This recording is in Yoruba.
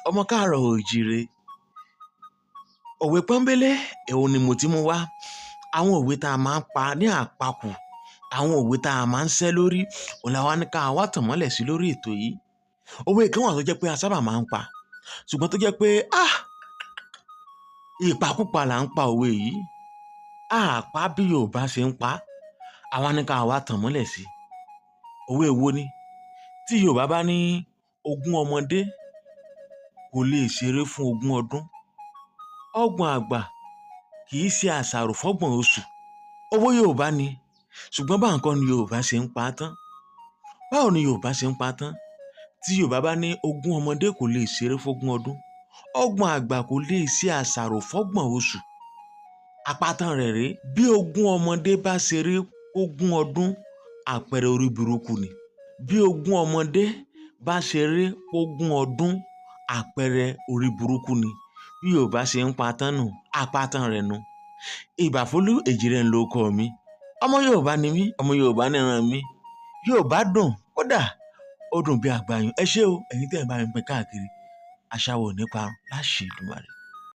ọmọ káàárọ̀ oòjíire. Òwe pọ́nbélé èwo ni mo ti mú wá. Àwọn òwe tá a máa ń pa ní àpapọ̀, àwọn òwe tá a máa ń ṣẹ́ lórí, òun la wá ní ká wá tàn mọ́lẹ̀ sí lórí ètò yìí. Òwe kan wà tó jẹ́ pé a sábà máa ń pa, ṣùgbọ́n tó jẹ́ pé ìpakúpa là ń pa òwe yìí. Àpá bí Yorùbá ṣe ń pa, àwa ní ká wá tàn mọ́lẹ̀ sí. Òwe wo ni? Tí Yorùbá bá ní ogún ọmọdé kò lè ṣeré fún 20 ọdún, ọgbọ̀n àgbà kì í ṣe àṣàrò fọ́gbọ̀n oṣù. Òwe Yorùbá ni, ṣùgbọ́n báwo nǹkan ni Yorùbá ṣe ń pa á tán? Báwo ni Yorùbá ṣe ń pa á tán? Tí Yorùbá bá ní ogún ọmọdé kò lè ṣeré fún 20 ọdún, ọgbọ̀n àgbà kò lè ṣe àṣàrò fọ́gbọ̀n oṣù. Àpátan rẹ̀ rèé: bí 20 ọmọdé bá ṣeré 20 ọdún, àpẹẹrẹ orí burúkú ni. Bí 20 ọmọdé bá ṣeré 20 ọdún, àpẹẹrẹ orí burúkú ni. Bí Yorùbá ṣe ń pa tán nù, àpátan rẹ̀ nù. Ìbàfólú Èjìrẹ́ ń lorúkọ mi. Ọmọ Yorùbá ni mí, ọmọ Yorùbá níran mi. Yorùbá dùn, kódà ó dùn bí àgbáyùn. Ẹ ṣé o, ẹ̀yin tẹ́ ẹ̀ bá mi pín káàkiri. Àṣà wa ò ní parun láṣẹ Èdùmàrè.